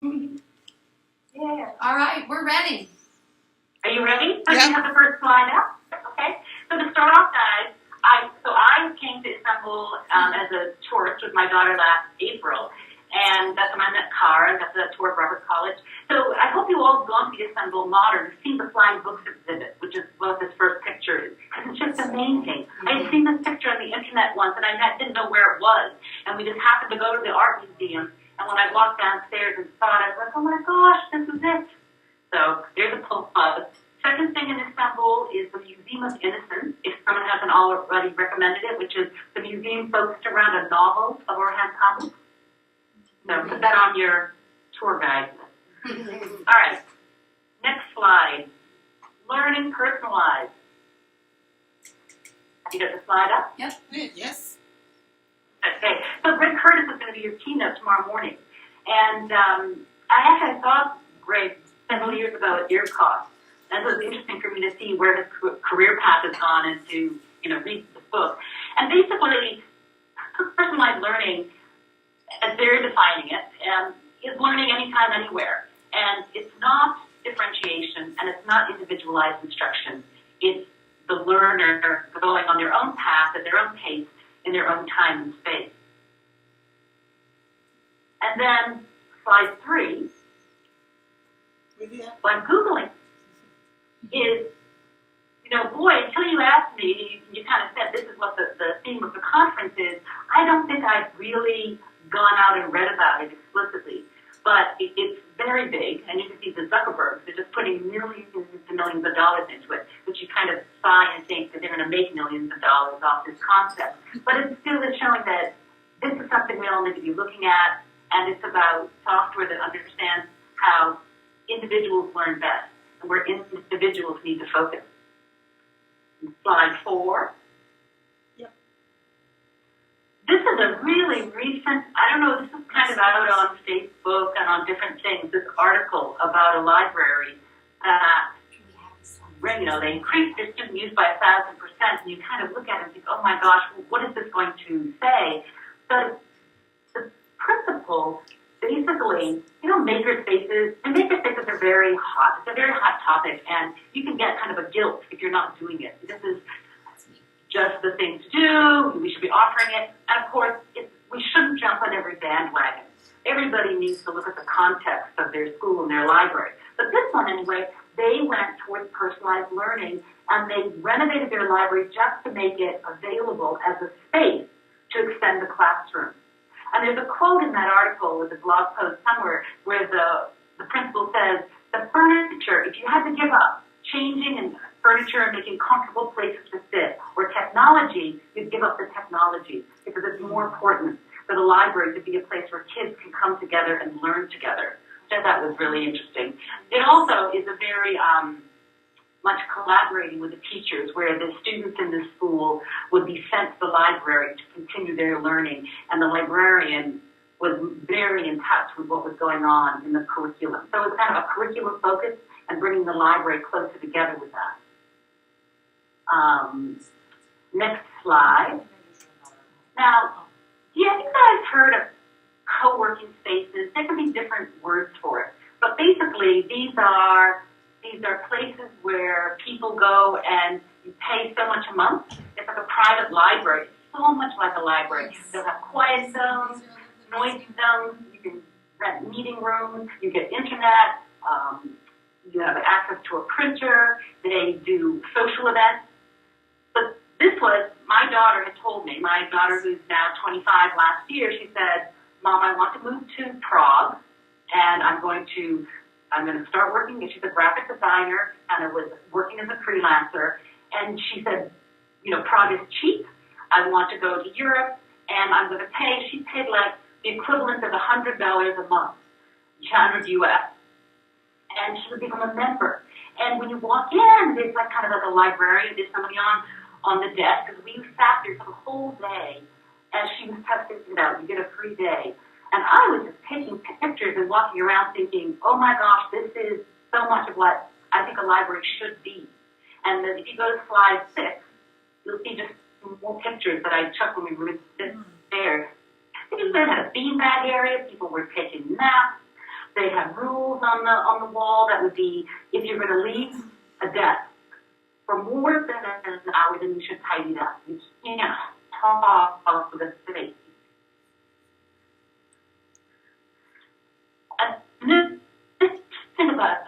Yeah. All right, we're ready. Are you ready? So Yeah. you have the first slide up? Okay. So to start off, guys, I came to Istanbul as a tourist with my daughter last April. And that's when I met Cara and got the tour of Robert College. So I hope you all have gone to the Istanbul Modern and seen the Flying Books exhibit, which is what this first picture is. Because it's just amazing. I had seen this picture on the internet once, and I didn't know where it was. And we just happened to go to the art museum. And when I walked downstairs and saw it, I was like, oh my gosh, this is it. So there's a plug. Second thing in Istanbul is the Museum of Innocence, if someone hasn't already recommended it, which is the museum focused around a novel of Orhan Pamuk. So put that on your tour guide list. All right, next slide. Learning personalized. Have you got the slide up? Yep. Yes. Okay, so Greg Curtis is going to be your keynote tomorrow morning. And I actually saw Greg several years ago at Deer Cost. And it was interesting for me to see where his career path has gone and to, read the book. And basically, personalized learning, as they're defining it, is learning anytime, anywhere. And it's not differentiation, and it's not individualized instruction. It's the learner going on their own path at their own pace in their own time and space. And then slide 3, what I'm Googling is, boy, until you asked me, you kind of said this is what the theme of the conference is, I don't think I've really gone out and read about it explicitly. But it's very big, and you can see the Zuckerbergs, they're just putting millions and millions of dollars into it, which you kind of sigh and think that they're going to make millions of dollars off this concept. But it still is showing that this is something we all need to be looking at, and it's about software that understands how individuals learn best, and where individuals need to focus. Slide 4. This is a really recent, I don't know, this is kind of out on Facebook and on different things, this article about a library that, they increased their student use by 1,000%, and you kind of look at it and think, oh my gosh, what is this going to say? But the principle, basically, makerspaces, and makerspaces are very hot. It's a very hot topic, and you can get kind of a guilt if you're not doing it. This is just the thing to do, we should be offering it, and of course, we shouldn't jump on every bandwagon. Everybody needs to look at the context of their school and their library. But this one, anyway, they went towards personalized learning, and they renovated their library just to make it available as a space to extend the classroom. And there's a quote in that article with a blog post somewhere where the principal says, the furniture, if you had to give up changing and furniture and making comfortable places to sit, or technology, you'd give up the technology because it's more important for the library to be a place where kids can come together and learn together. So that was really interesting. It also is a very much collaborating with the teachers, where the students in the school would be sent to the library to continue their learning, and the librarian was very in touch with what was going on in the curriculum. So it was kind of a curriculum focus and bringing the library closer together with that. Next slide. Now, have you guys heard of co-working spaces? There can be different words for it, but basically these are places where people go and you pay so much a month. It's like a private library, so much like a library. They'll have quiet zones, noisy zones. You can rent meeting rooms. You get internet. You have access to a printer. They do social events. But this was, my daughter had told me, my daughter who's now 25 last year, she said, Mom, I want to move to Prague, and I'm going to start working. She's a graphic designer, and I was working as a freelancer. And she said, Prague is cheap. I want to go to Europe, and I'm going to pay. She paid like the equivalent of $100 a month, 100 US. And she would become a member. And when you walk in, there's like kind of like a librarian. There's somebody on the desk, because we sat there for the whole day as she was testing it out. You get a free day. And I was just taking pictures and walking around thinking, oh my gosh, this is so much of what I think a library should be. And then if you go to slide 6, you'll see just more pictures that I took when we were there. People had a beanbag area. People were taking naps. They had rules on the wall that would be, if you're going to leave a desk for more than an hour, then you should tidy it up. You can't talk with a space. And this thing about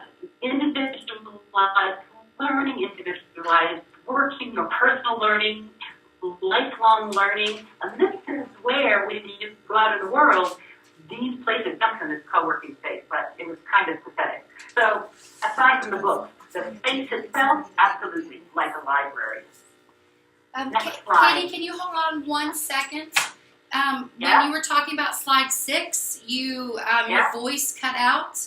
individualized learning, individualized working or personal learning, lifelong learning, and this is where, when you go out in the world, these places, Duncan is co-working space, but it was kind of pathetic. So, aside from the books, the space itself, absolutely like a library. Katie, can you hold on 1 second? When you were talking about slide 6, your voice cut out.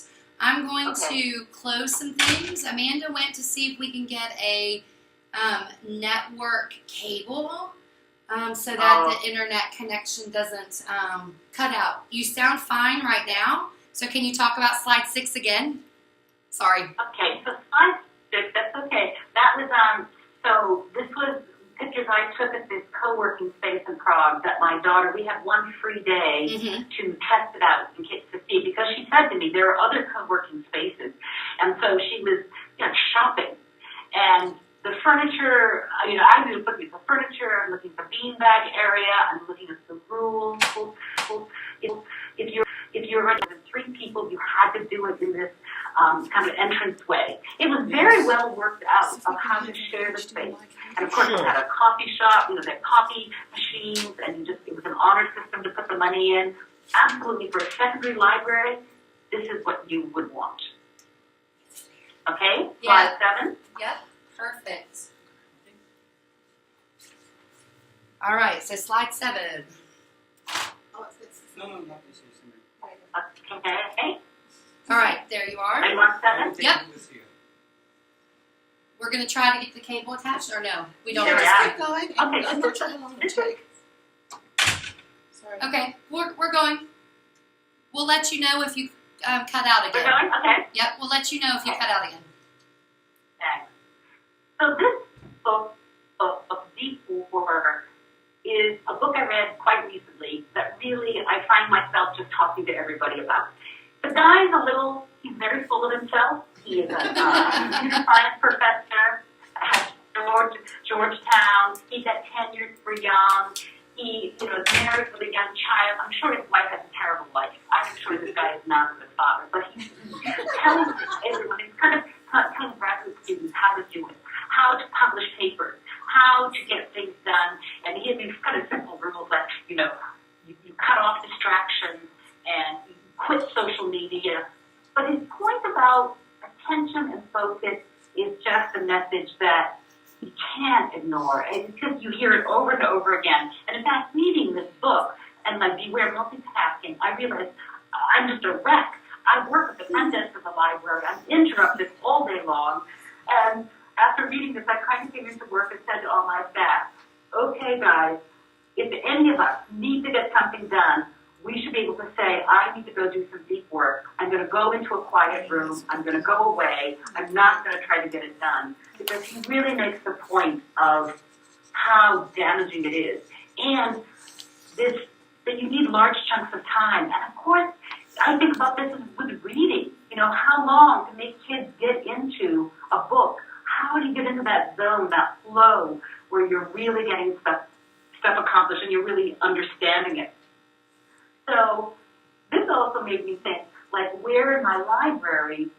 I'm going to close some things. Amanda went to see if we can get a network cable so that the internet connection doesn't cut out. You sound fine right now. So can you talk about slide 6 again? Sorry. Okay, so slide 6, that's okay. That was, so this was pictures I took at this co-working space in Prague that my daughter, we had one free day to test it out and get to see, because she said to me there are other co-working spaces. And so she was shopping. And the furniture, I was looking for furniture, I'm looking for beanbag area, I'm looking at the rules. If you're running with 3 people, you had to do it in this kind of entrance way. It was very well worked out of how to share the space. And of course, we had a coffee shop, they had coffee machines, and it was an honor system to put the money in. Absolutely, for a secondary library, this is what you would want. Okay? Yeah. Slide 7. Yep, perfect. All right, so slide 7. Okay. All right, there you are. You want 7? Yep. We're going to try to get the cable attached, or no? We don't. Yeah. Keep going. Okay. I'm not sure how long it takes. Sorry. Okay, we're going. We'll let you know if you cut out We're again. going? Okay. Yep, we'll let you know if you cut out again. Okay. So this book of Deep Work is a book I read quite recently that really I find myself just talking to everybody about. The guy's he's very full of himself. He is a computer science professor at Georgetown. He's at tenure for young. He is married with a young child. I'm sure his wife has a terrible life. I'm sure this guy is not a good father. But he's telling everyone, he's kind of telling graduate students how to do it, how to publish papers, how to get things done. And he has these kind of simple rules like, you cut off distractions and you quit social media. But his point about attention and focus is just a message that you can't ignore, because you hear it over and over again. And in fact, reading this book and Beware Multitasking, I realized I'm just a wreck. I work at the front desk of the library. I'm interrupted all day long. And after reading this, I kind of came into work and said to all my staff, okay, guys, if any of us need to get something done, we should be able to say, I need to go do some deep work. I'm going to go into a quiet room. I'm going to go away. I'm not going to try to get it done. Because he really makes the point of how damaging it is. And that you need large chunks of time. And of course, I think about this with reading. How long to make kids get into a book? How do you get into that zone, that flow, where you're really getting stuff accomplished and you're really understanding it? So this also made me think, where in my library,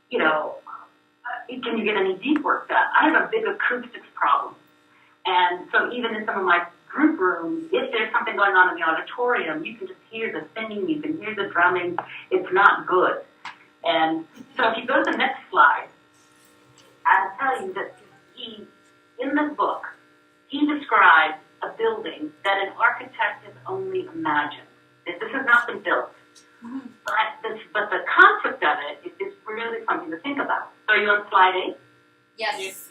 can you get any deep work done? I have a big acoustics problem. And so even in some of my group rooms, if there's something going on in the auditorium, you can just hear the singing, you can hear the drumming. It's not good. And so if you go to the next slide, I'll tell you that in this book, he describes a building that an architect has only imagined. This has not been built. But the concept of it is really something to think about. So are you on slide 8? Yes.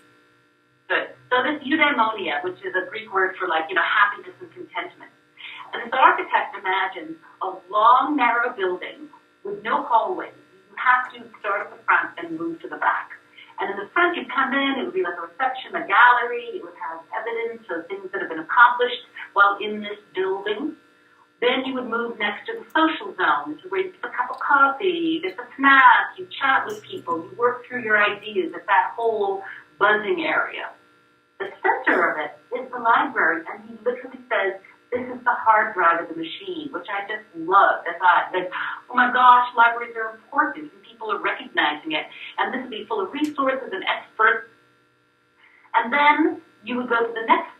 Good. So this eudaimonia, which is a Greek word for happiness and contentment. And this architect imagines a long, narrow building with no hallways. You have to start at the front and move to the back. And in the front, you come in, it would be like a reception, a gallery. It would have evidence of things that have been accomplished while in this building. Then you would move next to the social zone. This is where you get a cup of coffee, get a snack, you chat with people, you work through your ideas. It's that whole buzzing area. The center of it is the library, and he literally says, this is the hard drive of the machine, which I just love. I thought, like, oh my gosh, libraries are important, and people are recognizing it, and this would be full of resources and experts. And then you would go to the next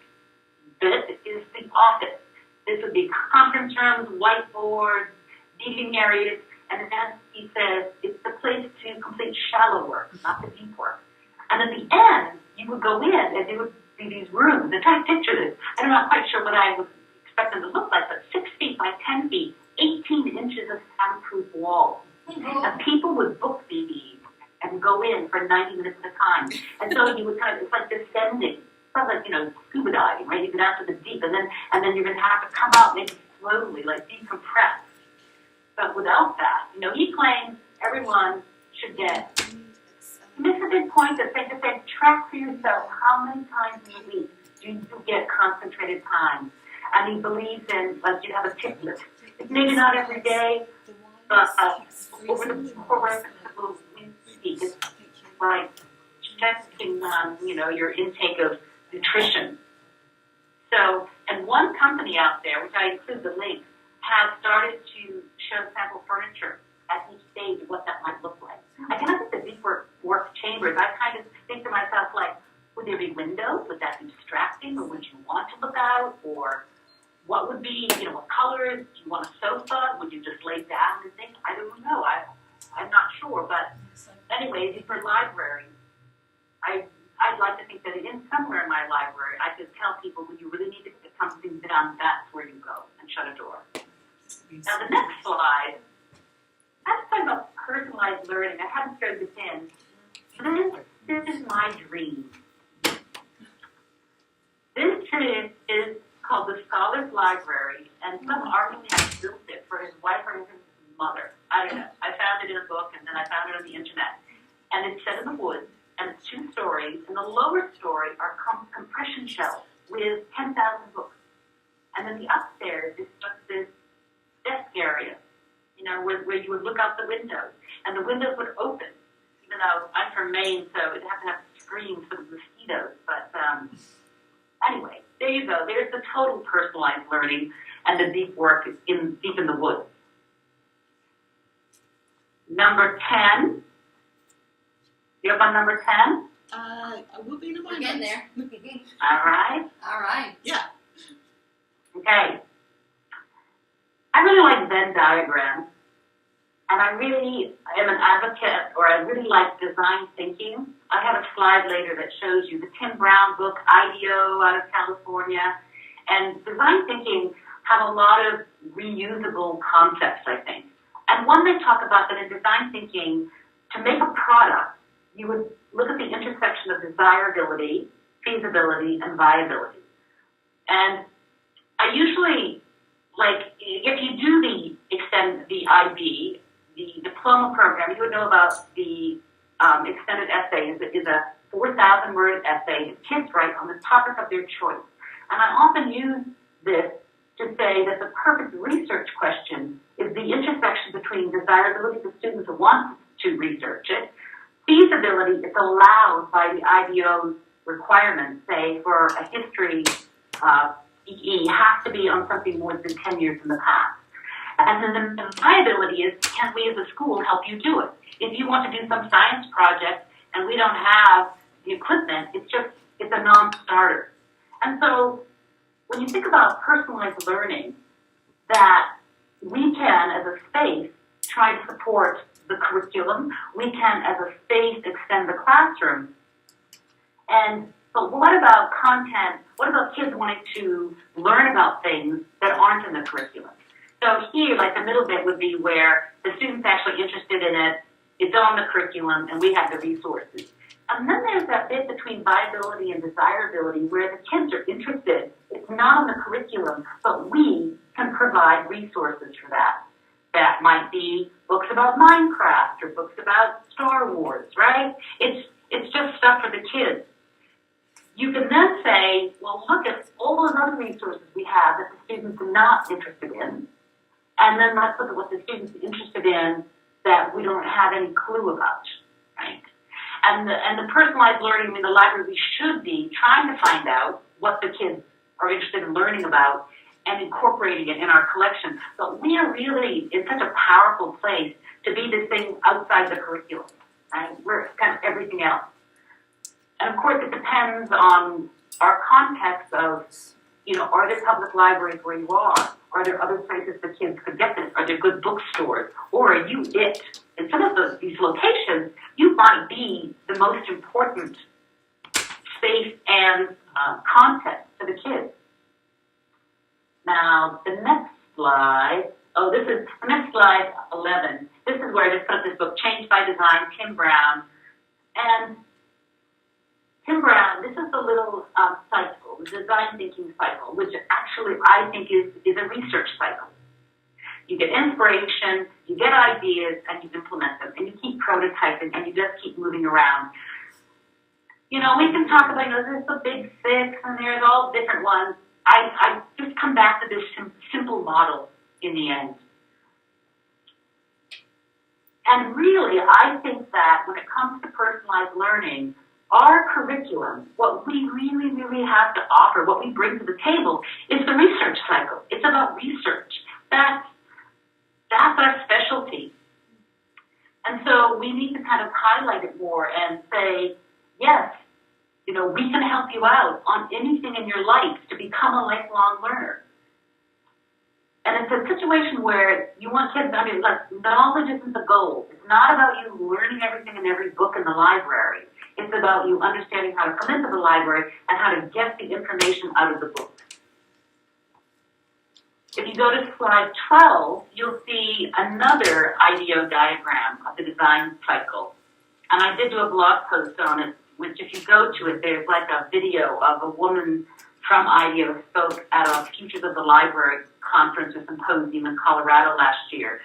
bit, is the office. This would be conference rooms, whiteboards, meeting areas, and then he says it's the place to complete shallow work, not the deep work. And at the end, you would go in, and there would be these rooms. And try to picture this. I'm not quite sure what I would expect them to look like, but 6 feet by 10 feet, 18 inches of soundproof walls. And people would book these and go in for 90 minutes at a time. And so you would kind of, it's like descending. Sounds like, scuba diving, right? You get out to the deep, and then you're going to have to come out maybe slowly, like decompress. But without that, he claims everyone should get. He makes a big point that they just say, track for yourself how many times in a week do you get concentrated time. And he believes in, like, you have a tick list. It's maybe not every day, but over the course of the week, it's like checking on, your intake of nutrition. So, and one company out there, which I include the link, has started to show sample furniture at each stage of what that might look like. I can look at the deep work chambers. I kind of think to myself, like, would there be windows? Would that be distracting? Or would you want to look out? Or what would be, what colors? Do you want a sofa? Would you just lay down and think? I don't know. I'm not sure. But anyway, these are libraries. I'd like to think that somewhere in my library, I could tell people when you really need to get something done, that's where you go and shut a door. Now the next slide, I'm talking about personalized learning. I haven't showed this in. This is my dream. This is called the Scholars Library, and some architect built it for his wife or his mother. I don't know. I found it in a book, and then I found it on the internet. And it's set in the woods, and it's 2 stories. And the lower story are compression shelves with 10,000 books. And then the upstairs is just this desk area, where you would look out the windows. And the windows would open, even though I'm from Maine, so it'd have to have screens for the mosquitoes. But anyway, there you go. There's the total personalized learning and the deep work deep in the woods. Number 10. You up on number 10? I will be in a We're moment. getting there. All right. All right. Yeah. Okay. I really like Venn diagrams, and I really am an advocate, or I really like design thinking. I have a slide later that shows you the Tim Brown book, IDEO, out of California. And design thinking have a lot of reusable concepts, I think. And one they talk about that in design thinking, to make a product, you would look at the intersection of desirability, feasibility, and viability. And I usually, if you do the IB, the diploma program, you would know about the extended essay. Is a 4,000-word essay that kids write on the topic of their choice. And I often use this to say that the perfect research question is the intersection between desirability for students who want to research it, feasibility is allowed by the IBO's requirements, say for a history EE has to be on something more than 10 years in the past. And then the viability is, can we as a school help you do it? If you want to do some science project and we don't have the equipment, it's a non-starter. And so when you think about personalized learning, that we can, as a space, try to support the curriculum. We can, as a space, extend the classroom. But what about content? What about kids wanting to learn about things that aren't in the curriculum? So here, the middle bit would be where the student's actually interested in it, it's on the curriculum, and we have the resources. And then there's that bit between viability and desirability where the kids are interested. It's not on the curriculum, but we can provide resources for that. That might be books about Minecraft or books about Star Wars, right? It's just stuff for the kids. You can then say, well, look at all those other resources we have that the students are not interested in. And then let's look at what the student's interested in that we don't have any clue about, right? And the personalized learning in the library, we should be trying to find out what the kids are interested in learning about and incorporating it in our collection. But we are really in such a powerful place to be this thing outside the curriculum, right? We're kind of everything else. And of course, it depends on our context of, you know, are there public libraries where you are? Are there other places the kids could get this? Are there good bookstores? Or are you it? In some of these locations, you might be the most important space and content for the kids. Now, the next slide, the next slide, 11. This is where I just put up this book, Changed by Design, Tim Brown. And Tim Brown, this is the little cycle, the design thinking cycle, which actually I think is a research cycle. You get inspiration, you get ideas, and you implement them, and you keep prototyping, and you just keep moving around. You know, we can talk about, you know, there's the big six, and there's all different ones. I just come back to this simple model in the end. And really, I think that when it comes to personalized learning, our curriculum, what we really, really have to offer, what we bring to the table, is the research cycle. It's about research. That's our specialty. And so we need to kind of highlight it more and say, yes, you know, we can help you out on anything in your life to become a lifelong learner. And it's a situation where you want kids to understand, like, knowledge isn't the goal. It's not about you learning everything in every book in the library. It's about you understanding how to come into the library and how to get the information out of the book. If you go to slide 12, you'll see another IDEO diagram of the design cycle. And I did do a blog post on it, which if you go to it, there's like a video of a woman from IDEO spoke at a Futures of the Library conference or symposium in Colorado last year.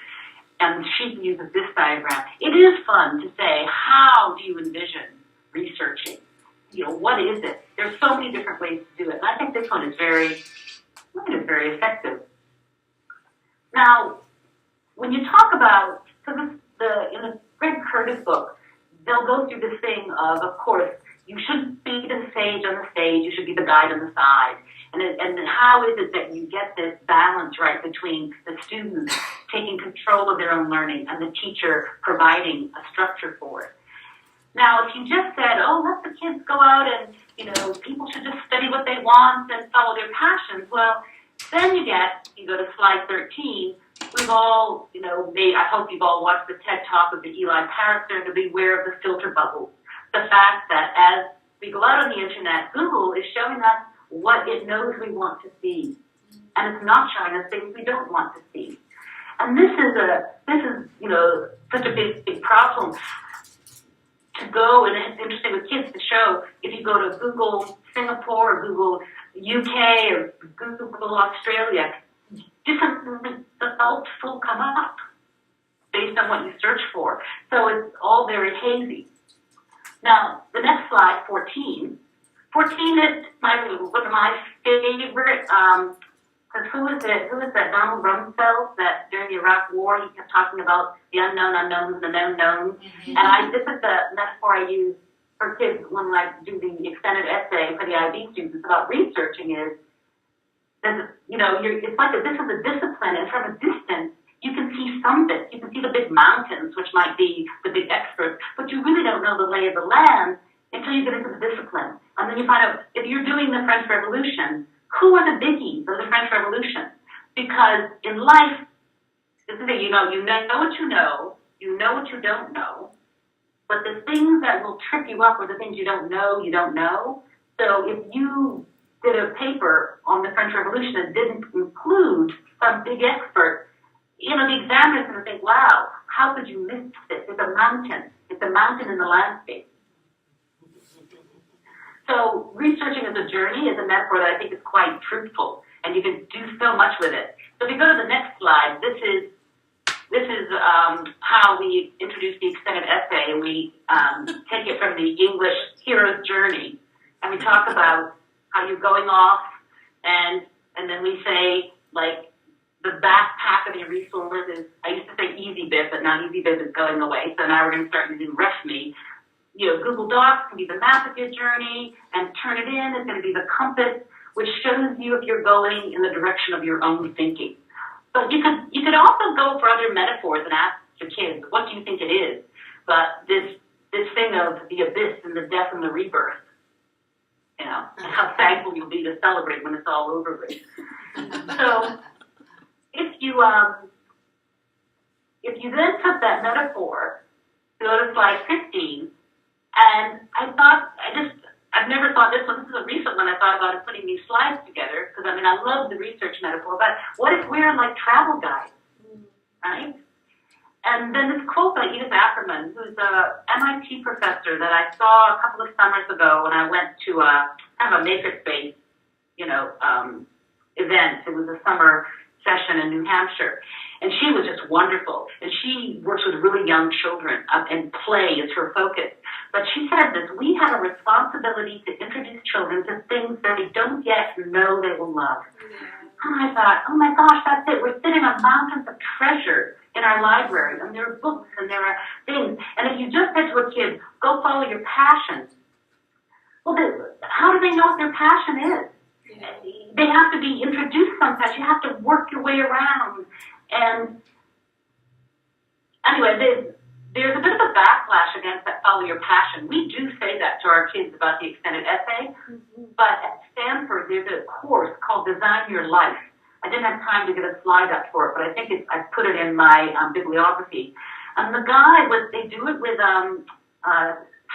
And she uses this diagram. It is fun to say, how do you envision researching? You know, what is it? There's so many different ways to do it. And I think this one is very effective. Now, when you talk about, because in the Greg Curtis book, they'll go through this thing of course, you shouldn't be the sage on the stage, you should be the guide on the side. And how is it that you get this balance right between the students taking control of their own learning and the teacher providing a structure for it? Now, if you just said, oh, let the kids go out and, you know, people should just study what they want and follow their passions, well, then you go to slide 13, we've all, you know, I hope you've all watched the TED Talk of the Eli Pariser to beware of the filter bubbles. The fact that as we go out on the internet, Google is showing us what it knows we want to see. And it's not showing us things we don't want to see. And this is, you know, such a big problem to go, and it's interesting with kids to show, if you go to Google Singapore or Google UK or Google Australia, different results will come up based on what you search for. So it's all very hazy. Now, the next slide, 14. 14 is one of my favorite, because who is that Donald Rumsfeld that during the Iraq War, he kept talking about the unknown unknowns and the known knowns. Mm-hmm. And this is the metaphor I use for kids when I do the extended essay for the IB students about researching is, you know, it's like this is a discipline, and from a distance, you can see some bits. You can see the big mountains, which might be the big experts, but you really don't know the lay of the land until you get into the discipline. And then you find out, if you're doing the French Revolution, who are the biggies of the French Revolution? Because in life, this is it, you know what you know what you don't know, but the things that will trip you up are the things you don't know. So if you did a paper on the French Revolution that didn't include some big expert, you know, the examiner's going to think, wow, how could you miss this? It's a mountain. It's a mountain in the landscape. So researching as a journey is a metaphor that I think is quite truthful, and you can do so much with it. So if you go to the next slide, this is how we introduce the extended essay, and we take it from the English hero's journey, and we talk about how you're going off, and then we say, like, the backpack of your resources. I used to say EasyBib, but now EasyBib is going away, so now we're going to start using RefMe. You know, Google Docs can be the map of your journey, and Turnitin is going to be the compass, which shows you if you're going in the direction of your own thinking. But you could also go for other metaphors and ask your kids, what do you think it is? But this thing of the abyss and the death and the rebirth, you know, and how thankful you'll be to celebrate when it's all over with. So if you then took that metaphor, go to slide 15, and I've never thought this is a recent one I thought about putting these slides together, because I mean, I love the research metaphor, but what if we're like travel guides, right? And then this quote by Edith Ackerman, who's a MIT professor that I saw a couple of summers ago when I went to kind of a makerspace, event. It was a summer session in New Hampshire. And she was just wonderful. And she works with really young children, and play is her focus. But she said this: we have a responsibility to introduce children to things that they don't yet know they will love. And I thought, oh my gosh, that's it. We're sitting on mountains of treasure in our library, and there are books, and there are things. And if you just said to a kid, go follow your passion, well, how do they know what their passion is? They have to be introduced sometimes. You have to work your way around. And anyway, there's a bit of a backlash against that follow your passion. We do say that to our kids about the extended essay, but at Stanford, there's a course called Design Your Life. I didn't have time to get a slide up for it, but I think I put it in my bibliography. And the guy, they do it with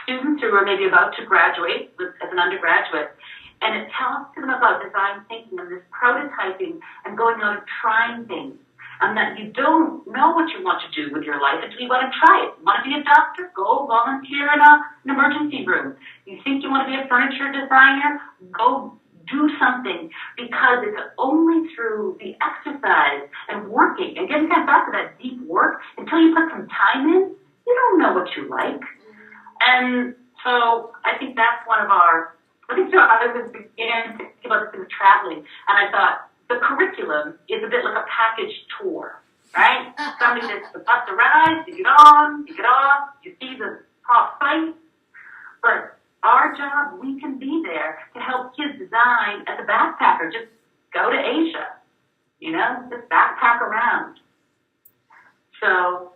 students who are maybe about to graduate as an undergraduate, and it tells them about design thinking and this prototyping and going out and trying things. And that you don't know what you want to do with your life until you want to try it. You want to be a doctor? Go volunteer in an emergency room. You think you want to be a furniture designer? Go do something, because it's only through the exercise and working and getting back to that deep work until you put some time in, you don't know what you like. And so I think that's one of our, I was beginning to think about this traveling, and I thought, the curriculum is a bit like a package tour, right? Somebody says, the bus arrives, you get on, you get off, you see the top site. But our job, we can be there to help kids design as a backpacker. Just go to Asia, just backpack around. So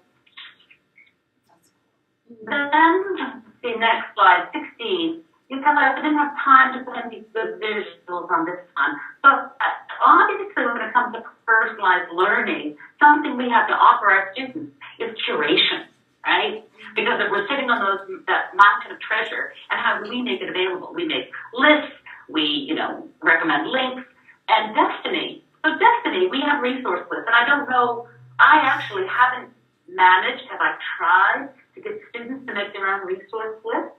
then, see next slide, 16. I didn't have time to put any good visuals on this one, but obviously when it comes to personalized learning, something we have to offer our students is curation, right? Because if we're sitting on that mountain of treasure, and how do we make it available? We make lists, we recommend links, and Destiny. So Destiny, we have resource lists, and I don't know, I actually haven't managed, have I tried to get students to make their own resource lists?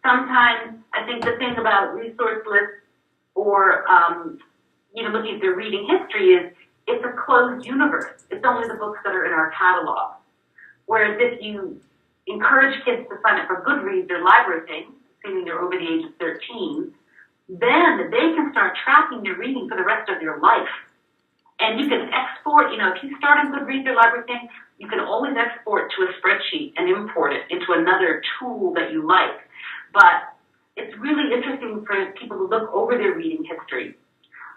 Sometimes I think the thing about resource lists or, looking at their reading history is it's a closed universe. It's only the books that are in our catalog. Whereas if you encourage kids to sign up for Goodreads or library things, assuming they're over the age of 13, then they can start tracking their reading for the rest of their life. And you can export, if you start on Goodreads or library thing, you can always export to a spreadsheet and import it into another tool that you like. But it's really interesting for people to look over their reading history.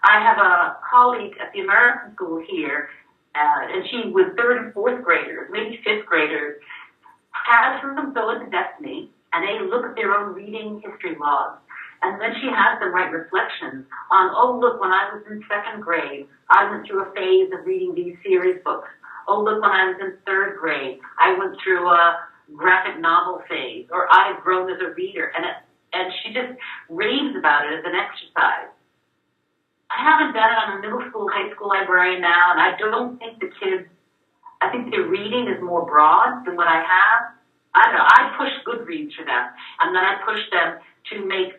I have a colleague at the American School here, and she was 3rd and 4th graders, maybe 5th graders, has them go into Destiny, and they look at their own reading history logs. And then she has them write reflections on, oh, look, when I was in 2nd grade, I went through a phase of reading these series books. Oh, look, when I was in 3rd grade, I went through a graphic novel phase, or I've grown as a reader, and she just raves about it as an exercise. I haven't done it. I'm a middle school, high school librarian now, and I don't think the kids, I think their reading is more broad than what I have. I don't know, I push Goodreads for them, and then I push them to make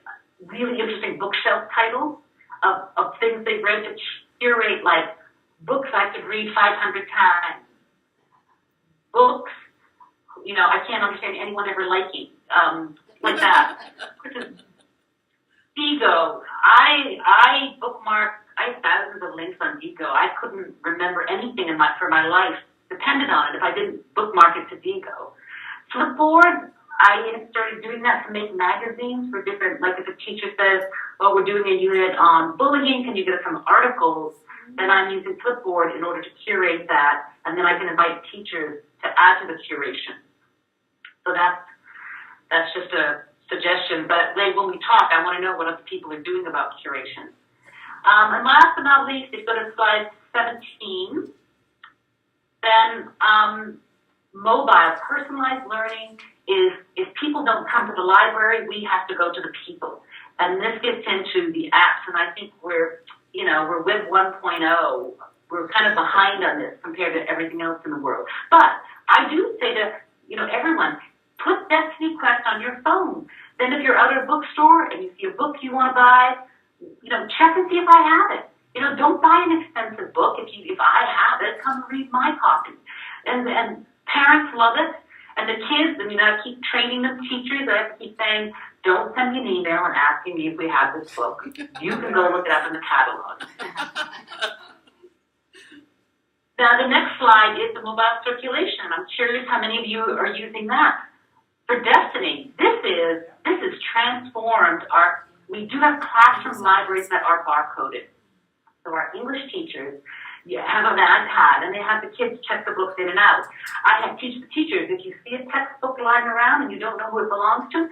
really interesting bookshelf titles of things they've read to curate, like books I could read 500 times, books I can't understand anyone ever liking, like that. Ego. I bookmark, I have thousands of links on Ego. I couldn't remember anything for my life depended on it if I didn't bookmark it to Vigo. Flipboard, I started doing that to make magazines for different, like if a teacher says, oh, we're doing a unit on bullying, can you get us some articles? Then I'm using Flipboard in order to curate that, and then I can invite teachers to add to the curation. So that's just a suggestion. But when we talk, I want to know what other people are doing about curation. And last but not least, if you go to slide 17, then mobile, personalized learning is if people don't come to the library, we have to go to the people. And this gets into the apps, and I think we're Web 1.0. We're kind of behind on this compared to everything else in the world. But I do say to, everyone, put Destiny Quest on your phone. Then if you're out at a bookstore and you see a book you want to buy, check and see if I have it. Don't buy an expensive book. If I have it, come read my copy. And parents love it. And the kids, I keep training them, teachers, I have to keep saying, don't send me an email and asking me if we have this book. You can go look it up in the catalog. Now, the next slide is the mobile circulation. I'm curious how many of you are using that. For Destiny, this is transformed we do have classroom libraries that are barcoded. So our English teachers have an iPad, and they have the kids check the books in and out. I have teach the teachers, if you see a textbook lying around and you don't know who it belongs to,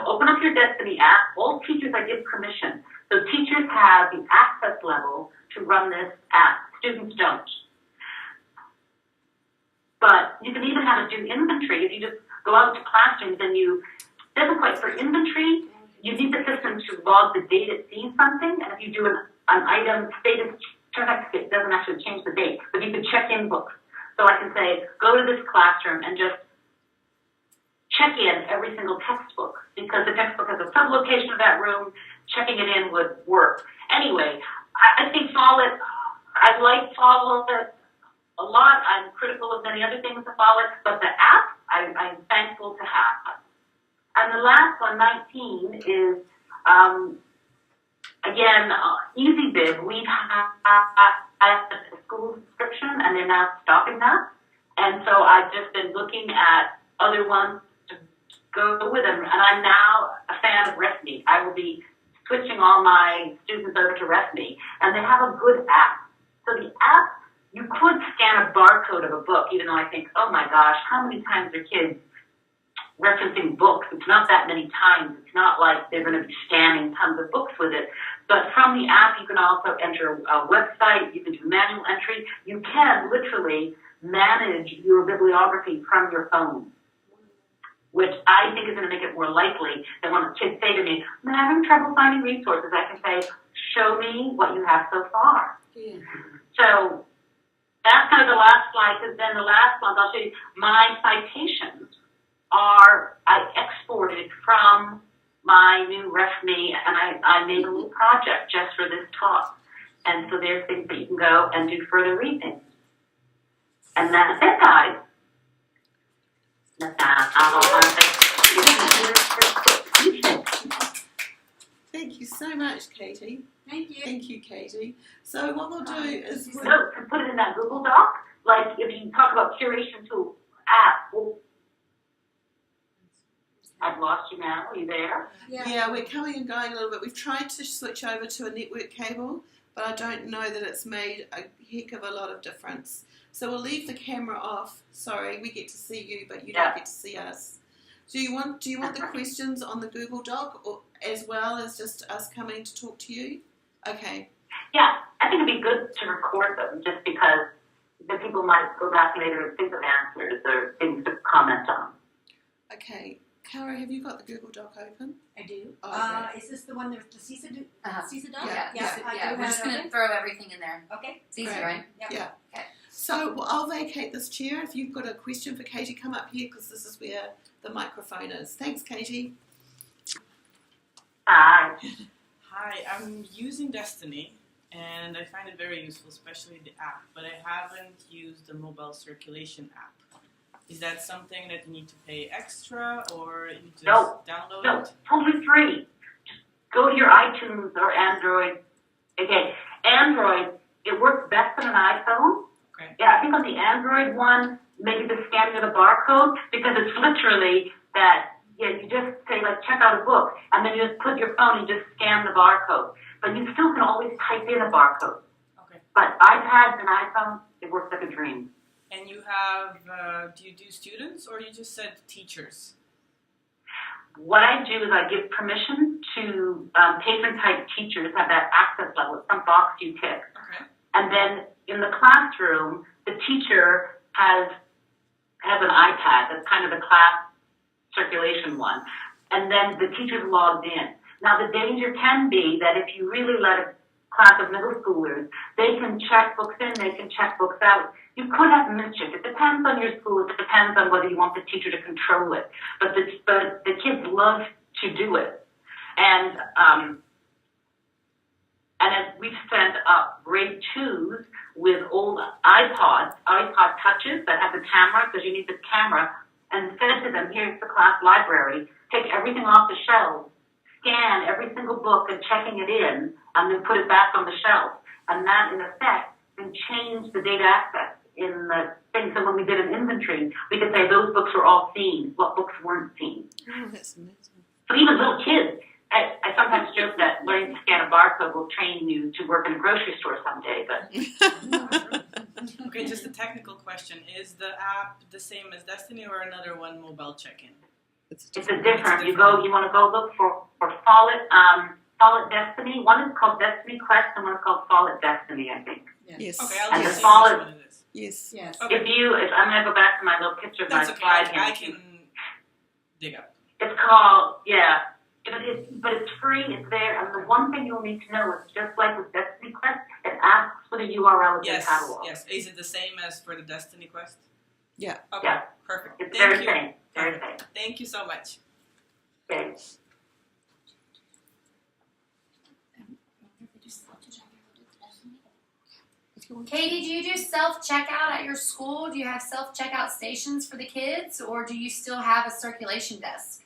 open up your Destiny app. All teachers, I give permission. So teachers have the access level to run this app. Students don't. But you can even have it do inventory. If you just go out to classrooms and doesn't quite, for inventory, you need the system to log the date it sees something, and if you do an item status check, it doesn't actually change the date, but you can check in books. So I can say, go to this classroom and just check in every single textbook, because the textbook has a sublocation of that room. Checking it in would work. Anyway, I think Follett, I like Follett a lot. I'm critical of many other things of Follett, but the app, I'm thankful to have. And the last one, 19, is, again, EasyBib. We've had a school subscription, and they're now stopping that. And so I've just been looking at other ones to go with them. And I'm now a fan of RefMe. I will be switching all my students over to RefMe. And they have a good app. So the app, you could scan a barcode of a book, even though I think, oh my gosh, how many times are kids referencing books? It's not that many times. It's not like they're going to be scanning tons of books with it. But from the app, you can also enter a website. You can do manual entry. You can literally manage your bibliography from your phone, which I think is going to make it more likely that when kids say to me, I'm having trouble finding resources, I can say, show me what you have so far. Yeah. So that's kind of the last slide, because then the last one, I'll show you my citations I exported from my new RefMe, and I made a little project just for this talk. And so there's things that you can go and do further reading. And that's it, guys. Thank you so much, Katie. Thank you. Thank you, Katie. So what we'll do is put it in that Google Doc. Like if you talk about curation tool app. I've lost you now. Are you there? Yeah, we're coming and going a little bit. We've tried to switch over to a network cable, but I don't know that it's made a heck of a lot of difference. So we'll leave the camera off. Sorry, we get to see you, but you don't get to see us. Do you want the questions on the Google Doc, or as well as just us coming to talk to you? Okay. Yeah, I think it'd be good to record them, just because the people might go back later and think of answers or things to comment on. Okay. Cara, have you got the Google Doc open? I do. Oh, okay. Is this the one with the CISA doc? Yeah. We're just going to throw everything in there. Okay. It's easy, Great. right? Yep. Yeah. Okay. So I'll vacate this chair. If you've got a question for Katie, come up here, because this is where the microphone is. Thanks, Katie. Hi. Hi, I'm using Destiny, and I find it very useful, especially the app, but I haven't used the mobile circulation app. Is that something that you need to pay extra, or you just download No, it? totally free. Just go to your iTunes or Android. Okay, Android, it works best with the Android one, maybe the scanning of the barcode, because it's literally that, you just say, like, check out a book, and then you just put your phone and just scan the barcode. But you still can always type in a barcode. Okay. But iPads and iPhones, it works like a dream. And you have, do you do students or you just said teachers? What I do is I give permission to patron-type teachers have that access level. It's some box you tick. Okay. And then in the classroom, the teacher has an iPad. That's kind of the class circulation one. And then the teacher's logged in. Now, the danger can be that if you really let a class of middle schoolers, they can check books in, they can check books out. You could have mischief. It depends on your school. It depends on whether you want the teacher to control it. But the kids love to do it. And as we've sent up grade 2s with old iPod touches that have the camera, because you need the camera, and said to them, here's the class library, take everything off the shelves, scan every single book and checking it in, and then put it back on the shelf. And that, in effect, can change the data access in the thing. So when we did an inventory, we could say those books were all seen, what books weren't seen. Oh, that's amazing. So even little kids, I sometimes joke that learning to scan a barcode will train you to work in a grocery store someday, but... Okay, just a technical question. Is the app the same as Destiny or another one mobile check-in? It's a different. You want to go look for Fall It Destiny. One is called Destiny Quest and one is called Fall It Destiny, I think. Yes. Okay, And I'll the just see Fall which It, one it is. Yes. Yes. Okay. if I'm going to go back to my little picture of my That's okay. slide I here. can dig up. It's called, but it's free, it's there, and the one thing you'll need to know is just like with Destiny Quest, it asks for the URL of Yes, the catalog. yes. Is it the same as for the Destiny Quest? Yeah. Okay, Yeah. perfect. It's Thank very you. same. Very Perfect. same. Thank you so much. Okay. Katie, do you do self-checkout at your school? Do you have self-checkout stations for the kids, or do you still have a circulation desk?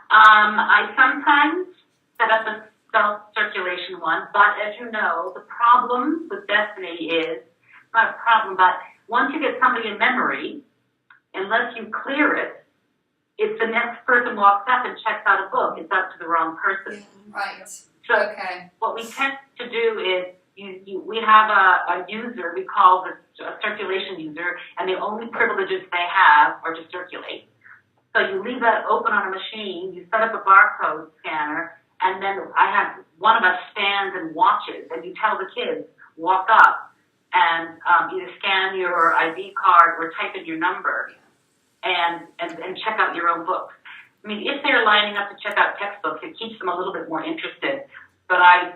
I sometimes set up a self-circulation one, but as you know, the problem with Destiny is, not a problem, but once you get somebody in memory, unless you clear it, if the next person walks up and checks out a book, it's up to the wrong person. Right. So Okay. what we tend to do is we have a user we call a circulation user, and the only privileges they have are to circulate. So you leave that open on a machine, you set up a barcode scanner, and then one of us stands and watches, and you tell the kids, walk up and either scan your ID card or type in your number and check out your own books. I mean, if they're lining up to check out textbooks, it keeps them a little bit more interested, but I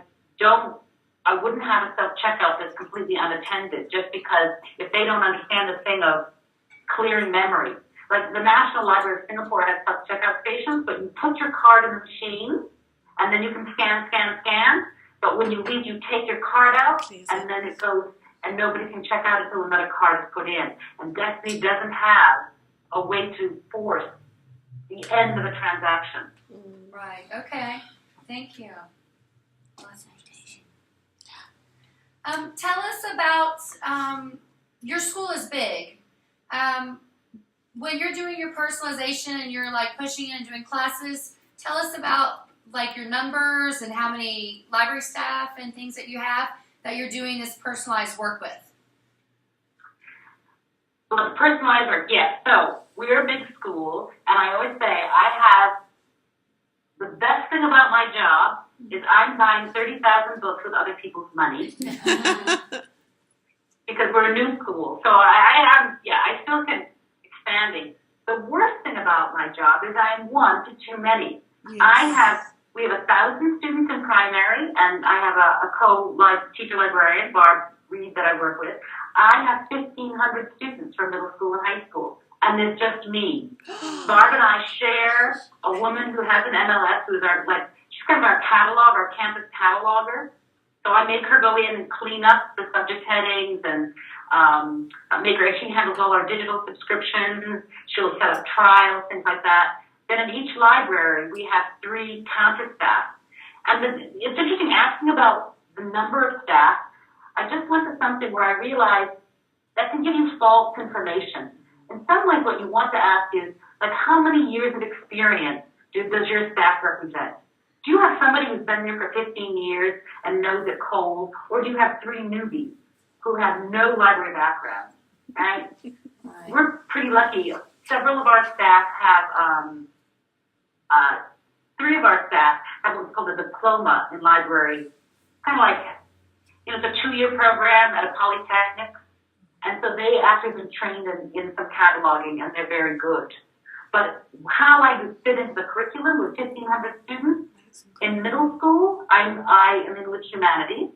wouldn't have a self-checkout that's completely unattended, just because if they don't understand the thing of clearing memory. Like the National Library of Singapore has self-checkout stations, but you put your card in the machine, and then you can scan. But when you leave, you take your card out, and then it goes, and nobody can check out until another card is put in. And Destiny doesn't have a way to force the end of a transaction. Right. Okay. Thank you. Tell us about your school is big. When you're doing your personalization and you're like pushing and doing classes, tell us about like your numbers and how many library staff and things that you have that you're doing this personalized work with. Well, personalized work, yes. So we're a big school, and I always say I have the best thing about my job is I'm buying 30,000 books with other people's money because we're a new school. So I still can expanding. The worst thing about my job is I'm one to too many. Yes. We have 1,000 students in primary, and I have a teacher librarian, Barb Reed, that I work with. I have 1,500 students from middle school and high school, and it's just me. Barb and I share a woman who has an MLS, who's she's kind of our catalog, our campus cataloger. So I make her go in and clean up the subject headings and she handles all our digital subscriptions. She'll set up trials, things like that. Then in each library, we have 3 counter staff. And it's interesting asking about the number of staff. I just went to something where I realized that can give you false information. In some ways, what you want to ask is, like, how many years of experience does your staff represent? Do you have somebody who's been there for 15 years and knows it cold, or do you have 3 newbies who have no library background, right? Right. We're pretty lucky. Several of our staff have, 3 of our staff have what's called a diploma in library, kind of like, you know, it's a 2-year program at a polytechnic. And so they actually have been trained in some cataloging, and they're very good. But how I fit into the curriculum with 1,500 students in middle school, I am in with humanities.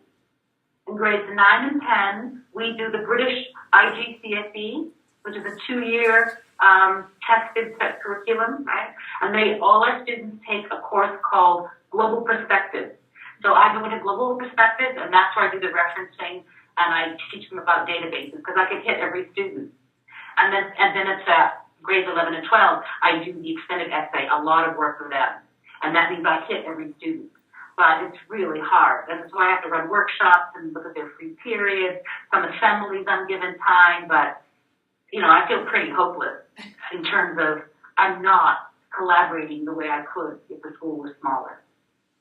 In grades 9 and 10, we do the British IGCSE, which is a 2-year tested set curriculum, right? And all our students take a course called Global Perspective. So I go into Global Perspective, and that's where I do the referencing, and I teach them about databases, because I could hit every student. And then it's grades 11 and 12, I do the extended essay, a lot of work for them. And that means I hit every student. But it's really hard. And that's why I have to run workshops and look at their free periods, some assemblies I'm given time, but, you know, I feel pretty hopeless in terms of I'm not collaborating the way I could if the school was smaller.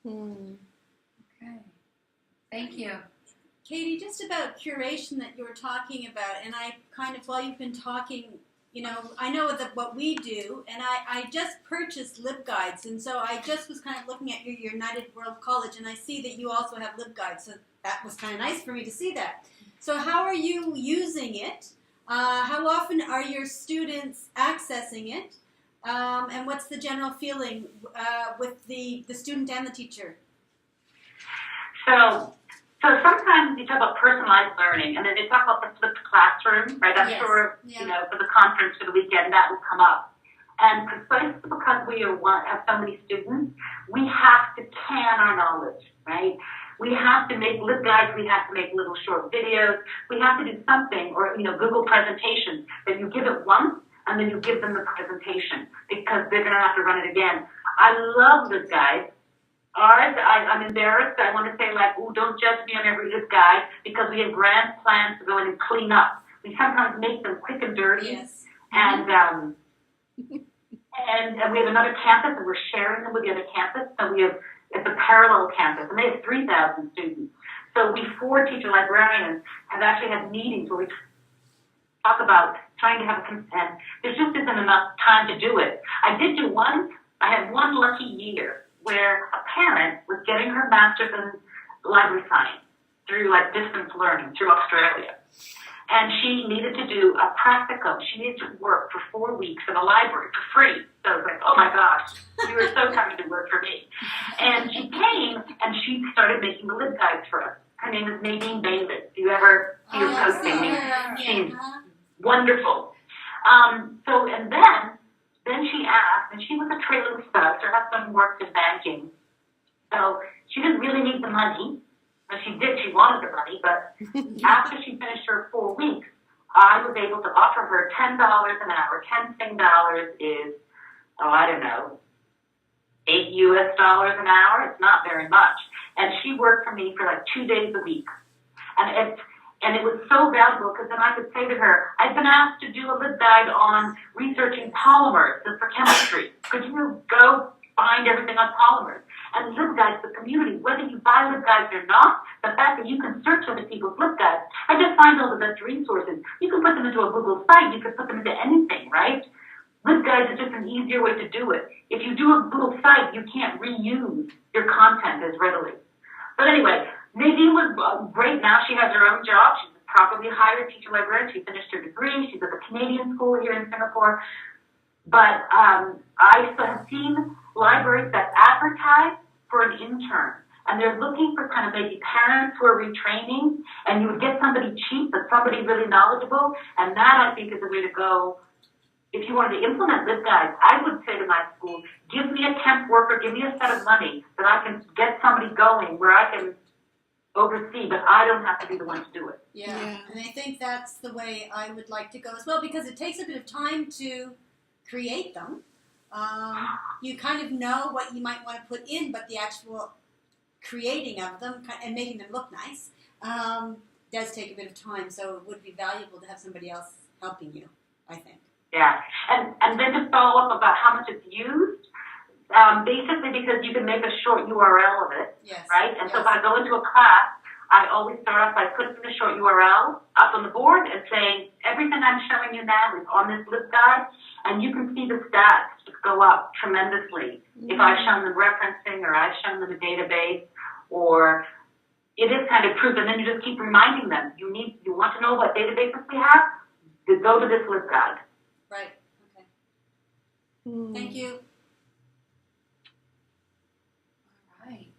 Okay. Thank you. Katie, just about curation that you were talking about, and I kind of, while you've been talking, you know, I know that what we do, and I just purchased LibGuides, and so I just was kind of looking at your United World College, and I see that you also have LibGuides, so that was kind of nice for me to see that. So how are you using it? How often are your students accessing it? And what's the general feeling with the student and the teacher? So sometimes you talk about personalized learning, and then they talk about the flipped classroom, right? I'm sure, you know, for the conference for the weekend, that will come up. And precisely because we have so many students, we have to can our knowledge, right? We have to make LibGuides, we have to make little short videos, we have to do something, or, you know, Google presentations, that you give it once, and then you give them the presentation, because they're going to have to run it again. I love LibGuides. Ours, I'm embarrassed. I want to say, like, ooh, don't judge me on every LibGuide, because we have grand plans to go in and clean up. We sometimes make them quick and dirty. Yes. And we have another campus, and we're sharing them with the other campus. So it's a parallel campus, and they have 3,000 students. So we 4 teacher librarians have actually had meetings where we talk about trying to have a consent. There just isn't enough time to do it. I had one lucky year where a parent was getting her master's in library science through, like, distance learning through Australia. And she needed to do a practicum. She needed to work for 4 weeks in a library for free. So I was like, oh my gosh, you were so coming to work for me. And she came, and she started making the LibGuides for us. Her name is Nadine Bailey. Do you ever see her post Nadine? She's wonderful. Then she asked, and she was a trailing spouse. Her husband worked in banking. So she didn't really need the money. But she did, she wanted the money. But after she finished her 4 weeks, I was able to offer her $10 an hour. $10 is, I don't know, $8 US an hour. It's not very much. And she worked for me for like 2 days a week. And it was so valuable, because then I could say to her, I've been asked to do a LibGuide on researching polymers for chemistry. Could you go find everything on polymers? And LibGuides, the community, whether you buy LibGuides or not, the fact that you can search other people's LibGuides and just find all the best resources. You can put them into a Google site. You can put them into anything, right? LibGuides is just an easier way to do it. If you do a Google site, you can't reuse your content as readily. But anyway, Nadine was great. Now she has her own job. She's a properly hired teacher librarian. She finished her degree. She's at the Canadian school here in Singapore. But I have seen libraries that advertise for an intern. And they're looking for kind of maybe parents who are retraining. And you would get somebody cheap, but somebody really knowledgeable. And that, I think, is the way to go. If you wanted to implement LibGuides, I would say to my school, give me a temp worker, give me a set of money that I can get somebody going where I can oversee, but I don't have to be the one to do it. Yeah, and I think that's the way I would like to go as well, because it takes a bit of time to create them. You kind of know what you might want to put in, but the actual creating of them and making them look nice does take a bit of time, so it would be valuable to have somebody else helping you, I think. Yeah, and then to follow up about how much it's used, basically because you can make a short URL of it, Yes. right? And yes. so if I go into a class, I always start off by putting the short URL up on the board and saying, everything I'm showing you now is on this LibGuide, and you can see the stats just go up tremendously. If I've shown them referencing, or I've shown them a database, or it is kind of proof, and then you just keep reminding them, you want to know what databases we have? Then go to this LibGuide. Right, okay. Thank you. All right.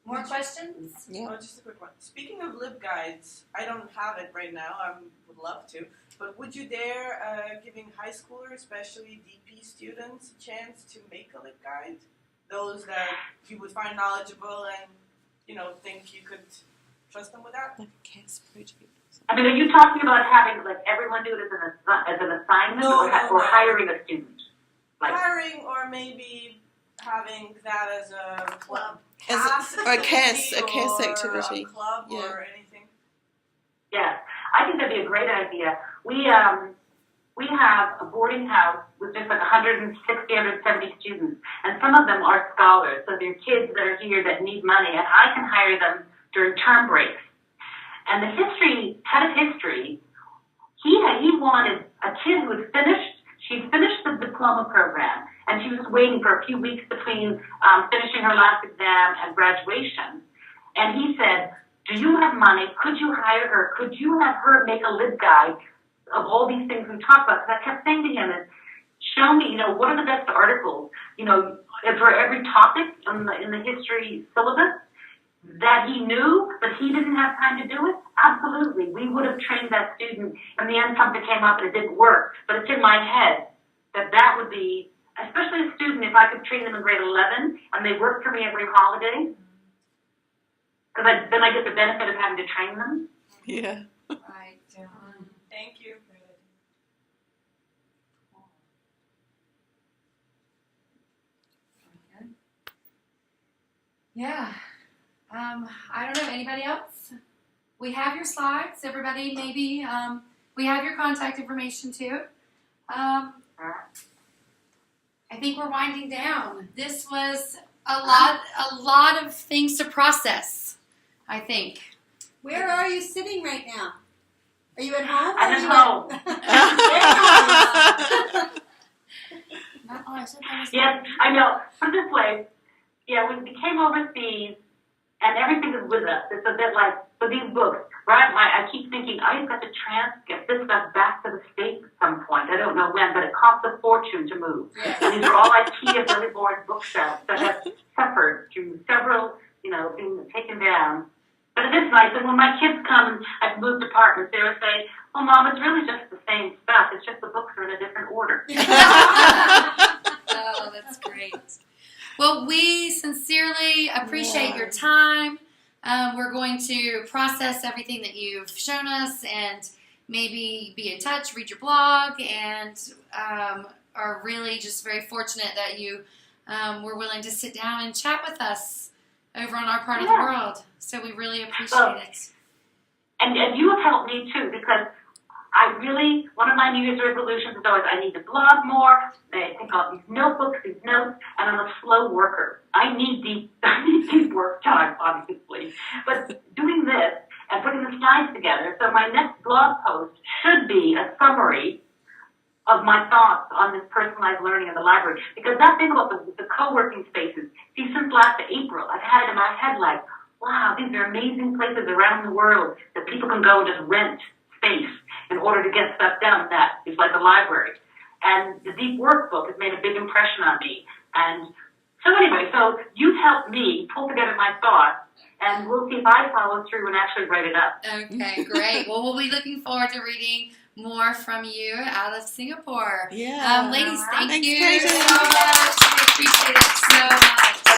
More questions? Yeah. Oh, just a quick one. Speaking of LibGuides, I don't have it right now. I would love to. But would you dare giving high schoolers, especially DP students, a chance to make a LibGuide? Those that you would find knowledgeable and, think you could trust them with that? Like a CAS project. I mean, are you talking about having everyone do it as an assignment, or hiring a student? Hiring, or maybe having that as a club. A CAS activity. A club Yeah. or anything. Yes, I think that'd be a great idea. We have a boarding house with just 160, 170 students, and some of them are scholars, so they're kids that are here that need money, and I can hire them during term breaks. And the head of history, he wanted a kid who had she'd finished the diploma program, and she was waiting for a few weeks between finishing her last exam and graduation. And he said, do you have money? Could you hire her? Could you have her make a LibGuide of all these things we talked about? Because I kept saying to him, show me, what are the best articles, for every topic in the history syllabus that he knew, but he didn't have time to do it? Absolutely. We would have trained that student. In the end, something came up and it didn't work. But it's in my head that would be, especially a student, if I could train them in grade 11 and they work for me every holiday, because then I get the benefit of having to train them. Yeah. Right. Thank you. Yeah. I don't know. Anybody else? We have your slides. Everybody, maybe. We have your contact information too. I think we're winding down. This was a lot of things to process, I think. Where are you sitting right now? Are you at home? I'm at home. Yes, I know. Put it this way. Yeah, when we came overseas, and everything is with us. It's a bit like, for these books, right? I keep thinking, I've got to get this stuff back to the States at some point. I don't know when, but it costs a fortune to move. Yeah. And these are all IKEA really boring bookshelves that have suffered through several, being taken down. But it is nice, and when my kids come and I've moved apartments, they will say, well, Mom, it's really just the same stuff. It's just the books are in a different order. Oh, that's great. Well, we sincerely appreciate your time. We're going to process everything that you've shown us and maybe be in touch, read your blog, and are really just very fortunate that you were willing to sit down and chat with us over on our part of the world. So we really appreciate it. And you have helped me too, because one of my New Year's resolutions is always I need to blog more. I think about these notebooks, these notes, and I'm a slow worker. I need deep work time, obviously. But doing this and putting the slides together, so my next blog post should be a summary of my thoughts on this personalized learning in the library. Because that thing about the co-working spaces, see, since last April, I've had it in my head like, wow, these are amazing places around the world that people can go and just rent space in order to get stuff done that is like a library. And the deep workbook has made a big impression on me. And so anyway, so you've helped me pull together my thoughts, and we'll see if I follow through and actually write it up. Okay, great. Well, we'll be looking forward to reading more from you out of Singapore. Yeah. Ladies, thank Thanks, you Katie. so much. I appreciate it so much.